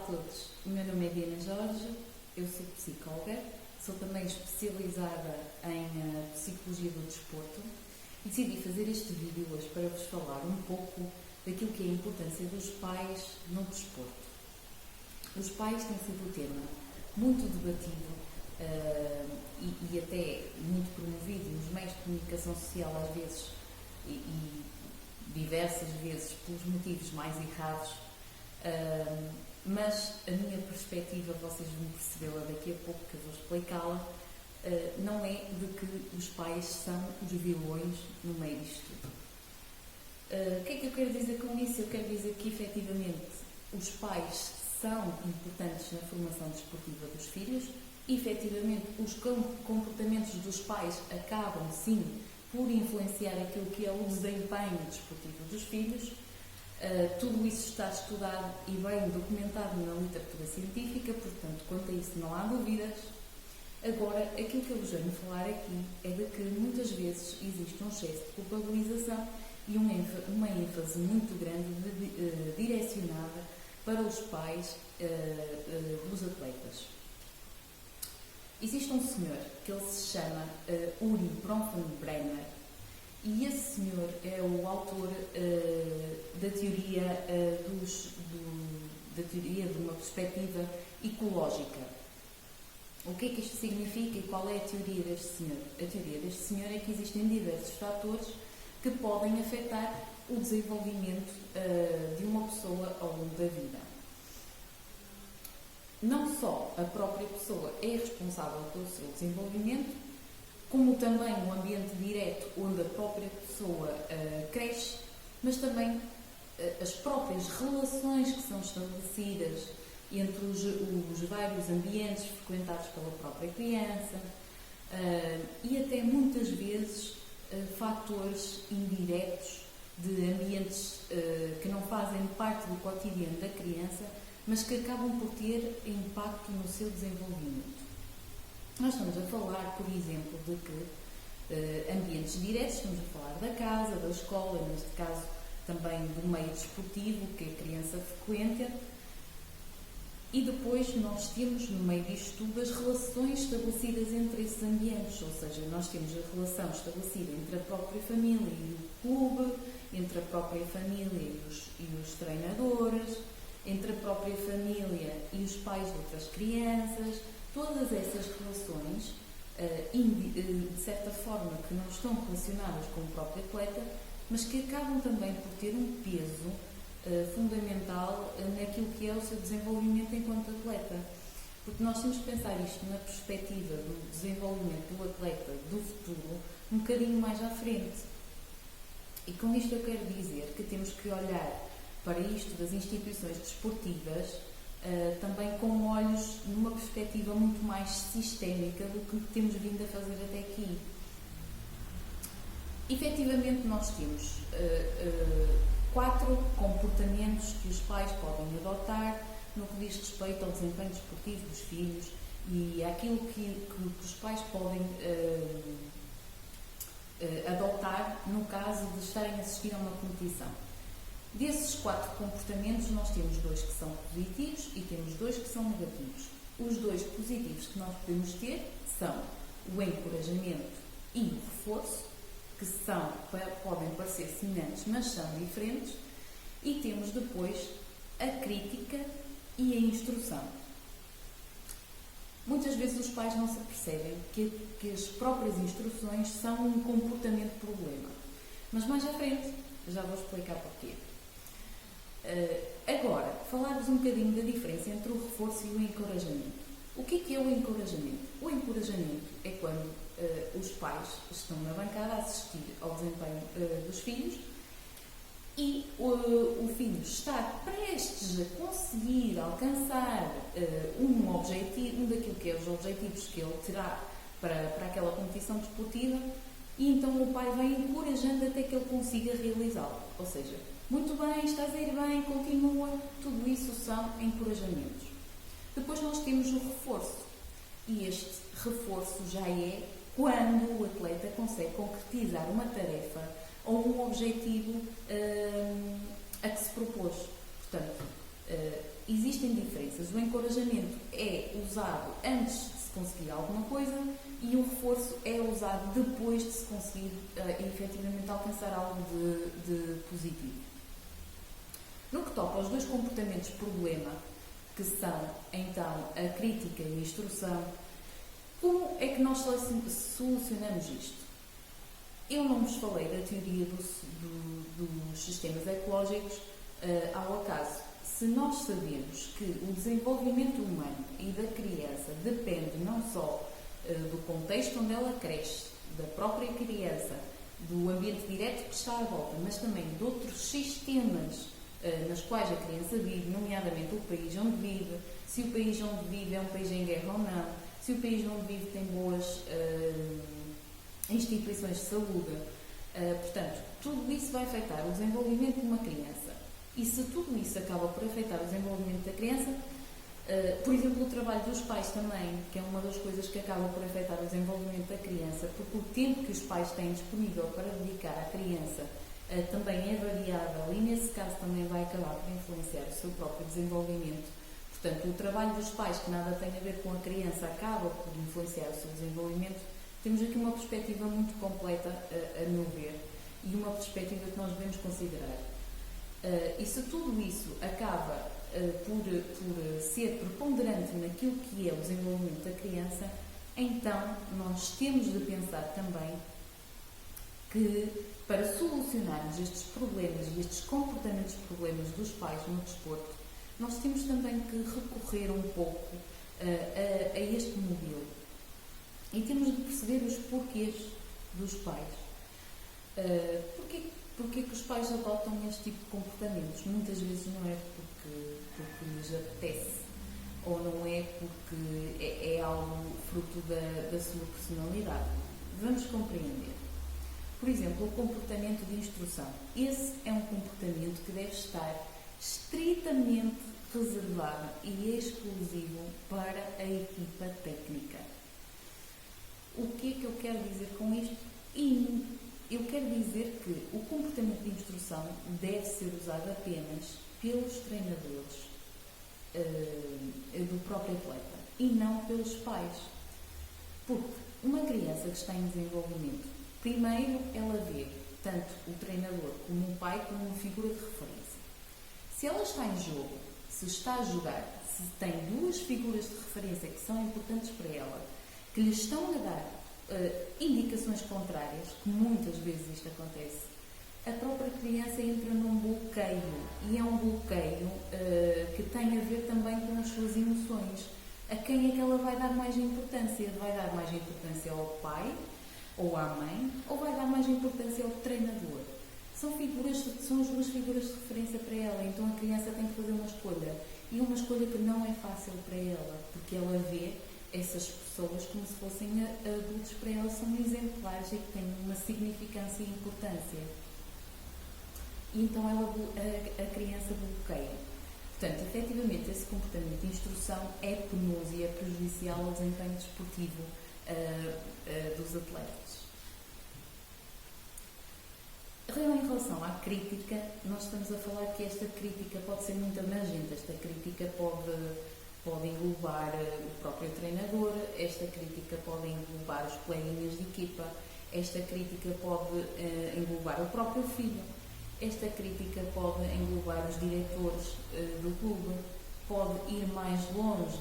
todos, o meu nome é Diana Jorge, eu sou psicóloga, sou também especializada em Psicologia do Desporto e decidi fazer este vídeo hoje para vos falar um pouco daquilo que é a importância dos pais no desporto. Os pais têm sido um tema muito debatido e até muito promovido nos meios de comunicação social às vezes e diversas vezes pelos motivos mais errados, mas a minha perspectiva, vocês vão percebê-la daqui a pouco que eu vou explicá-la, não é de que os pais são os vilões no meio disto tudo. O que é que eu quero dizer com isso? Eu quero dizer que efetivamente os pais são importantes na formação desportiva dos filhos, efetivamente os comportamentos dos pais acabam sim por influenciar aquilo que é o desempenho desportivo dos filhos. Tudo isso está estudado e bem documentado na literatura científica, portanto, quanto a isso não há dúvidas. Agora, aquilo que eu vos venho falar aqui é de que muitas vezes existe um excesso de culpabilização e uma ênfase muito grande direcionada para os pais dos atletas. Existe um senhor que ele se chama Uri Bronfenbrenner e esse senhor é o autor da teoria da teoria de uma perspectiva ecológica. O que é que isto significa e qual é a teoria deste senhor? A teoria deste senhor é que existem diversos fatores que podem afetar o desenvolvimento de uma pessoa ao longo da vida. Não só a própria pessoa é responsável pelo seu desenvolvimento, como também o ambiente direto onde a própria pessoa cresce, mas também as próprias relações que são estabelecidas entre os vários ambientes frequentados pela própria criança e até muitas vezes fatores indiretos de ambientes que não fazem parte do cotidiano da criança, mas que acabam por ter impacto no seu desenvolvimento. Nós estamos a falar, por exemplo, de que ambientes diretos, estamos a falar da casa, da escola, neste caso também do meio desportivo que a criança frequenta, e depois nós temos no meio disto tudo as relações estabelecidas entre esses ambientes, ou seja, nós temos a relação estabelecida entre a própria família e o clube, entre a própria família e os treinadores, entre a própria família e os pais de outras crianças. Todas essas relações, de certa forma, que não estão relacionadas com o próprio atleta, mas que acabam também por ter um peso fundamental naquilo que é o seu desenvolvimento enquanto atleta. Porque nós temos que pensar isto na perspectiva do desenvolvimento do atleta do futuro um bocadinho mais à frente. E com isto eu quero dizer que temos que olhar para isto das instituições desportivas também com olhos numa perspectiva muito mais sistémica do que temos vindo a fazer até aqui. Efetivamente nós temos 4 comportamentos que os pais podem adotar no que diz respeito ao desempenho desportivo dos filhos e àquilo que os pais podem adotar no caso de estarem a assistir a uma competição. Desses 4 comportamentos, nós temos 2 que são positivos e temos 2 que são negativos. Os 2 positivos que nós podemos ter são o encorajamento e o reforço, que podem parecer semelhantes, mas são diferentes, e temos depois a crítica e a instrução. Muitas vezes os pais não se percebem que as próprias instruções são um comportamento problema, mas mais à frente já vou explicar porquê. Agora, falar-vos um bocadinho da diferença entre o reforço e o encorajamento. O que é o encorajamento? O encorajamento é quando os pais estão na bancada a assistir ao desempenho dos filhos e o filho está prestes a conseguir alcançar um objetivo, daquilo que é os objetivos que ele terá para aquela competição desportiva, e então o pai vai encorajando até que ele consiga realizá-lo. Ou seja, muito bem, estás a ir bem, continua, tudo isso são encorajamentos. Depois nós temos o reforço, e este reforço já é quando o atleta consegue concretizar uma tarefa ou um objetivo a que se propôs. Portanto, existem diferenças vezes o encorajamento é usado antes de se conseguir alguma coisa e o reforço é usado depois de se conseguir efetivamente alcançar algo de positivo. No que toca aos dois comportamentos problema, que são então a crítica e a instrução, como é que nós solucionamos isto? Eu não vos falei da teoria dos sistemas ecológicos ao acaso. Se nós sabemos que o desenvolvimento humano e da criança depende não só do contexto onde ela cresce, da própria criança, do ambiente direto que está à volta, mas também de outros sistemas nas quais a criança vive, nomeadamente o país onde vive, se o país onde vive é um país em guerra ou não, se o país onde vive tem boas instituições de saúde. Portanto, tudo isso vai afetar o desenvolvimento de uma criança. E se tudo isso acaba por afetar o desenvolvimento da criança, por exemplo, o trabalho dos pais também, que é uma das coisas que acaba por afetar o desenvolvimento da criança, porque o tempo que os pais têm disponível para dedicar à criança também é variável e, nesse caso, também vai acabar por influenciar o seu próprio desenvolvimento. Portanto, o trabalho dos pais, que nada tem a ver com a criança, acaba por influenciar o seu desenvolvimento. Temos aqui uma perspectiva muito completa, a meu ver, e uma perspectiva que nós devemos considerar. E se tudo isso acaba por ser preponderante naquilo que é o desenvolvimento da criança, então nós temos de pensar também que, para solucionarmos estes problemas e estes comportamentos problemas dos pais no desporto, nós temos também que recorrer um pouco a este modelo. E temos de perceber os porquês dos pais. Porquê que os pais adotam este tipo de comportamentos? Muitas vezes não é porque lhes apetece, ou não é porque é algo fruto da sua personalidade. Vamos compreender. Por exemplo, o comportamento de instrução. Esse é um comportamento que deve estar estritamente reservado e exclusivo para a equipa técnica. O que é que eu quero dizer com isto? Eu quero dizer que o comportamento de instrução deve ser usado apenas pelos treinadores do próprio atleta e não pelos pais. Porque uma criança que está em desenvolvimento, primeiro ela vê tanto o treinador como o pai como uma figura de referência. Se ela está em jogo, se está a jogar, se tem duas figuras de referência que são importantes para ela, que lhe estão a dar indicações contrárias, que muitas vezes isto acontece, a própria criança entra num bloqueio, e é um bloqueio que tem a ver também com as suas emoções. A quem é que ela vai dar mais importância? Vai dar mais importância ao pai ou à mãe, ou vai dar mais importância ao treinador? São as duas figuras de referência para ela, então a criança tem que fazer uma escolha, e uma escolha que não é fácil para ela, porque ela vê essas pessoas como se fossem adultos para ela, são exemplares e que têm uma significância e importância. E então a criança bloqueia. Portanto, efetivamente, esse comportamento de instrução é penoso e é prejudicial ao desempenho desportivo dos atletas. Em relação à crítica, nós estamos a falar que esta crítica pode ser muito abrangente. Esta crítica pode englobar o próprio treinador, esta crítica pode englobar os coleguinhas de equipa, esta crítica pode englobar o próprio filho, esta crítica pode englobar os diretores do clube, pode ir mais longe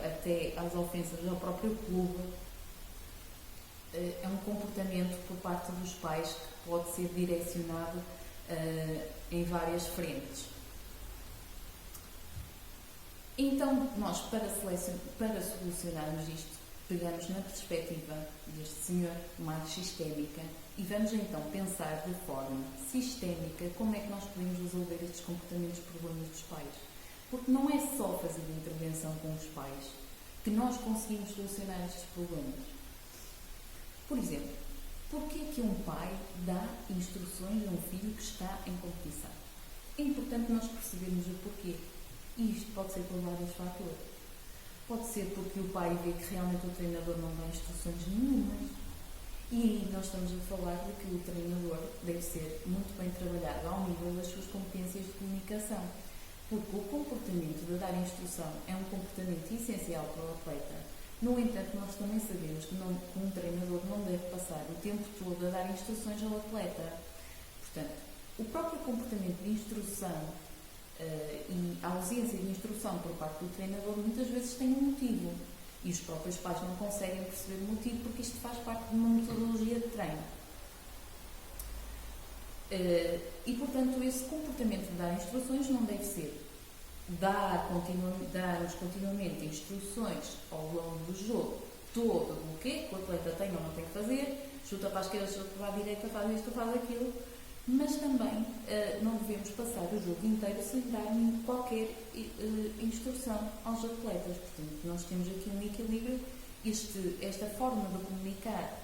até às ofensas ao próprio clube. É um comportamento por parte dos pais que pode ser direcionado em várias frentes. Então, nós, para solucionarmos isto, pegamos na perspectiva deste senhor mais sistémica e vamos então pensar de forma sistémica como é que nós podemos resolver estes comportamentos problemas dos pais. Porque não é só fazer intervenção com os pais que nós conseguimos solucionar estes problemas. Por exemplo, porquê que um pai dá instruções a um filho que está em competição? É importante nós percebermos o porquê. E isto pode ser por vários fatores. Pode ser porque o pai vê que realmente o treinador não dá instruções nenhumas. E aí nós estamos a falar de que o treinador deve ser muito bem trabalhado ao nível das suas competências de comunicação. porque o comportamento de dar instrução é um comportamento essencial para o atleta. No entanto, nós também sabemos que um treinador não deve passar o tempo todo a dar instruções ao atleta. Portanto, o próprio comportamento de instrução e a ausência de instrução por parte do treinador muitas vezes tem um motivo. E os próprios pais não conseguem perceber o motivo porque isto faz parte de uma metodologia de treino. E, portanto, esse comportamento de dar instruções não deve ser dar-nos continuamente instruções ao longo do jogo, todo o que o atleta tem ou não tem que fazer, chuta para a esquerda, chuta para a direita, faz isto, faz aquilo, mas também não devemos passar o jogo inteiro sem dar qualquer instrução aos atletas. Portanto, nós temos aqui um equilíbrio. Esta forma de comunicar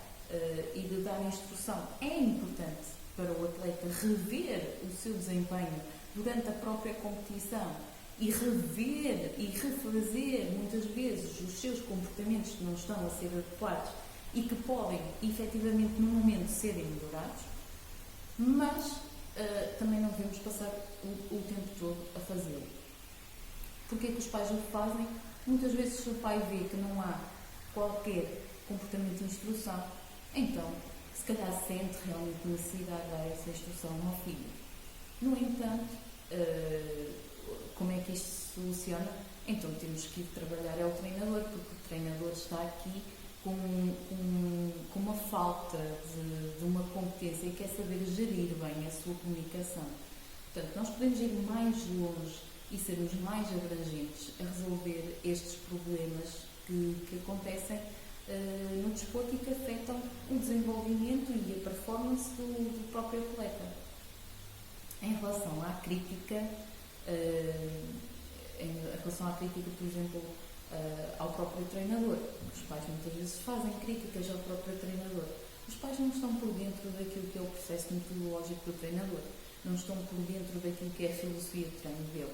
e de dar instrução é importante para o atleta rever o seu desempenho durante a própria competição e rever e refazer muitas vezes os seus comportamentos que não estão a ser adequados e que podem efetivamente no momento serem melhorados, mas também não devemos passar o tempo todo a fazê-lo. Porquê que os pais o fazem? Muitas vezes se o pai vê que não há qualquer comportamento de instrução, então se calhar sente realmente necessidade de dar essa instrução ao filho. No entanto, como é que isto se soluciona? Então temos que ir trabalhar ao treinador, porque o treinador está aqui com uma falta de uma competência e quer saber gerir bem a sua comunicação. Portanto, nós podemos ir mais longe e sermos mais abrangentes a resolver estes problemas que acontecem no desporto e que afetam o desenvolvimento e a performance do próprio atleta. Em relação à crítica, por exemplo, ao próprio treinador, os pais muitas vezes fazem críticas ao próprio treinador. Os pais não estão por dentro daquilo que é o processo metodológico do treinador, não estão por dentro daquilo que é a filosofia de treino dele.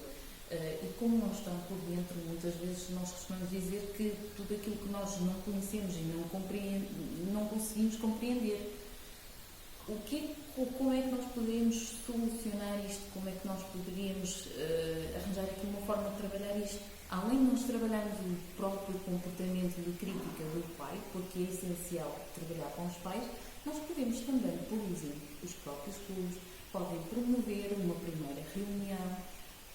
E como não estão por dentro, muitas vezes nós costumamos dizer que tudo aquilo que nós não conhecemos e não conseguimos compreender. Como é que nós poderíamos solucionar isto? Como é que nós poderíamos arranjar aqui uma forma de trabalhar isto? Além de nós trabalharmos o próprio comportamento de crítica do pai, porque é essencial trabalhar com os pais, nós podemos também, por exemplo, os próprios clubes podem promover uma primeira reunião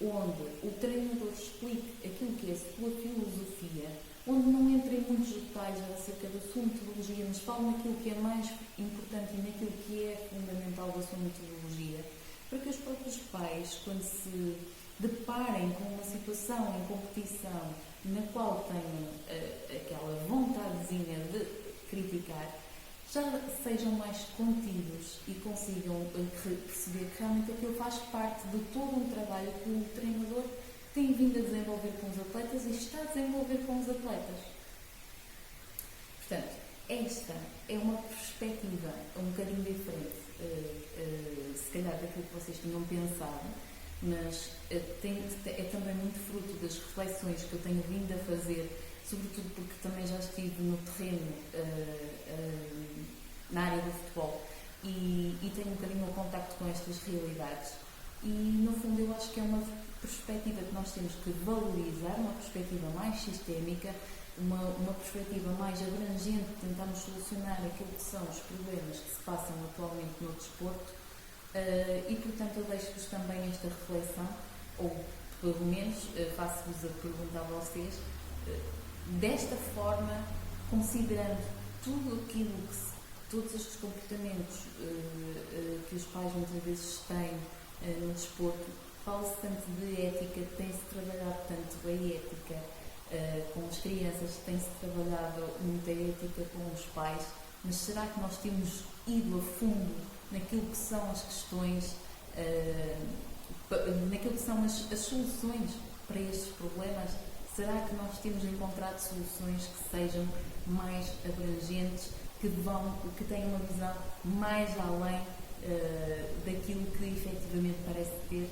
onde o treinador explique aquilo que é a sua filosofia, onde não entra em muitos detalhes acerca da sua metodologia, mas fala naquilo que é mais importante e naquilo que é fundamental da sua metodologia, para que os próprios pais, quando se deparem com uma situação em competição na qual tenham aquela vontadezinha de criticar, já sejam mais contidos e consigam perceber que realmente aquilo faz parte de todo um trabalho que o treinador tem vindo a desenvolver com os atletas e está a desenvolver com os atletas. Portanto, esta é uma perspectiva um bocadinho diferente, se calhar daquilo que vocês tinham pensado, mas é também muito fruto das reflexões que eu tenho vindo a fazer, sobretudo porque também já estive no terreno, na área do futebol, e tenho um bocadinho o contacto com estas realidades. E, no fundo, eu acho que é uma perspectiva que nós temos que valorizar, uma perspectiva mais sistémica, uma perspectiva mais abrangente, tentarmos solucionar aquilo que são os problemas que se passam atualmente no desporto. E, portanto, eu deixo-vos também esta reflexão, ou pelo menos faço-vos a pergunta a vocês, desta forma, considerando todos estes comportamentos que os pais muitas vezes têm no desporto, fala-se tanto de ética, tem-se trabalhado tanto a ética com as crianças, tem-se trabalhado muito a ética com os pais, mas será que nós temos ido a fundo naquilo que são as questões, naquilo que são as soluções para estes problemas? Será que nós temos encontrado soluções que sejam mais abrangentes, que tenham uma visão mais além daquilo que efetivamente parece ter?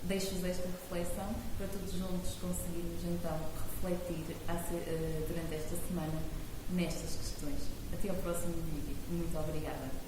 Deixo-vos esta reflexão para todos juntos conseguirmos então refletir durante esta semana nestas questões. Até ao próximo vídeo. Muito obrigada.